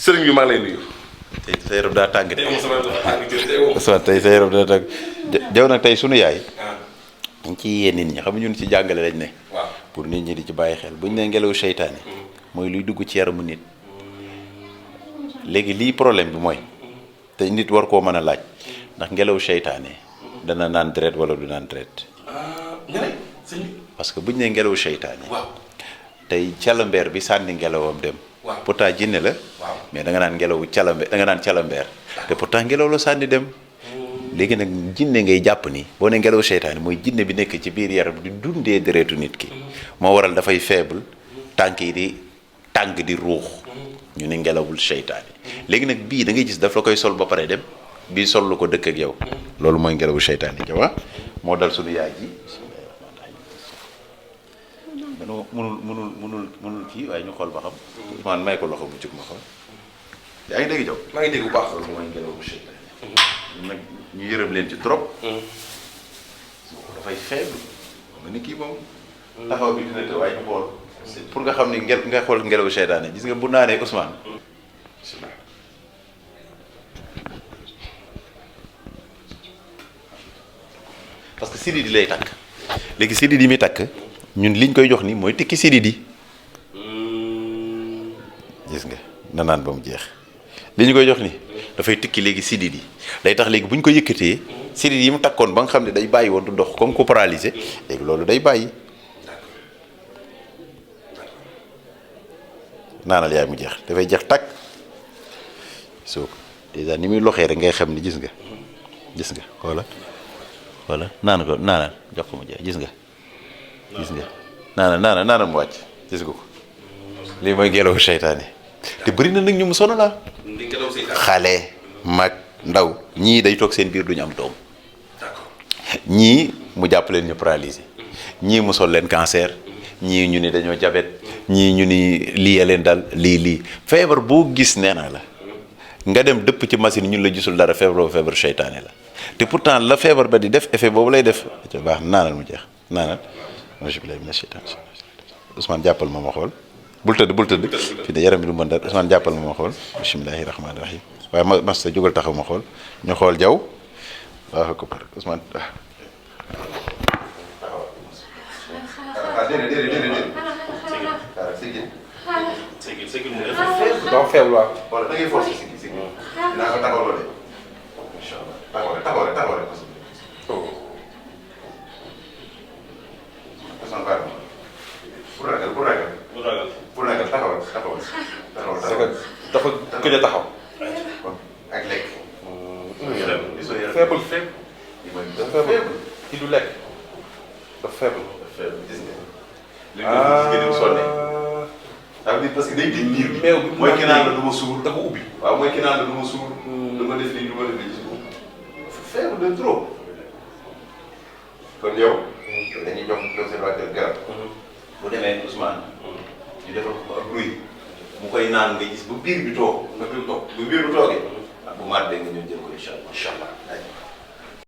sëriñ bi maa ngi lay nuyu. tey sa yaram daa tàng. tey moom sama yaram dafa tàng jër tey sa yaram daa tàng jaw nag tey sunu yaay. dañ ci yee nit ñi xam nga ñun ci jàngale lañ ne. waaw pour nit ñi di ci bàyyi xel buñ ne ngelaw seytaane mooy luy dugg ci yaramu nit. léegi lii problème bi mooy te nit war koo mën a laaj ndax ngelaw seytaane dana naan deret wala du naan deret. nga ne sëñ bi. parce que buñ ne ngelaw seytaane. waaw tey calambeer bi sànni ngelawam dem. waaw pourtant jinne la. waaw mais da nga naan ngelawu calambeer da nga naan calambeer. te pourtant ngelaw la sànni dem. léegi nag jinne ngay jàpp ni boo ne ngelaw seytaane mooy jinne bi nekk ci biir yaram di dundee deretu nit ki. moo waral dafay faible tànk yi di tàng di ruux. ñu ne ngelawul seytaane. léegi nag bii da ngay gis daf la koy sol ba pare dem bii sol lu ko dëkk ak yow. loolu mooy ngelawu seytaane jawa moo dal suñu yaay ji. mënul kii waaye ñu xool ba xam. man may ko loxo bu jug ma xool. yaa ngi dégg jaw maa ngi dégg bu baax. loolu mooy ngelawu seytaane. nag ñu yërëm leen ci trop. dafay faible. nga ni kii moom. taxaw bi dina te waaye ñu xool. pour nga xam ni nga xool ngelawu seytaane gis nga bu naanee Ousmane. parce que sididi lay takk. léegi sididi mi takk ñun liñ koy jox ni mooy tikki sididi. gis nga na naan ba mu jeex. li ñu koy jox ni dafay tikki léegi sididi day tax léegi bu ñu ko yëkkatee sididi yi mu takkoon ba nga xam ne day bàyyi woon du dox comme ko paralysé léegi loolu day bàyyi. naanal yaay mu jeex dafay jeex takk soo dèjà ni muy loxee rek ngay xam ni gis nga xoola naan ko naanal jox ko mu jeex gis nga naanal mu wàcc gis nga ko lii mooy ngelawu seytaane te bëri na nag ñu mu sono la xale mag ndaw ñii day toog seen biir duñu am doom ñii mu jàpp leen ñu paralysé ñii mu sol leen cancer ñii ñu ni dañoo jabet ñii ñu ni lii leen dal lii feebar boo gis nee naa la nga dem dëpp ci machine ñun la gisul dara feebar seytaane la te pourtant la feebar ba di def effet boobu lay def ca baax naanal mu jeex naanal auzubillahi mina sheytaan Ousmane jàppal ma xool bul tëdd fii de yaram bi du mën dara Ousmane jàppal ma xool bismillahi rahmaani rahim waaye mas ta jógal taxaw ma xool ñu xool jaw waaw ko par Ousmane donc faible waaw. wala da ngay forcer si dinaa ko taxawloo de incha allah taxaw rek. pour ragal taxawal. dafa gëj a taxaw. ak lekk. faible ki du lekk dafa faible. gis nga. li mu sonné. ça veut dire parce que day tëj biir bi. meew bi mooy ki naan la du ma suur dafa ubbi. waaw mooy ki naan la du ma suur. du ma def lii du ma def lii gis nga. faible de trop. kon yow. dañuy jox conservateur garab. bu demee Ousmane. ñu defal ko ak ruy. mu koy naan nga gis bu biir bi toog. nga biir toog bu biir bi toogee. bu maat dégg nga ñëw jël ko incha allah.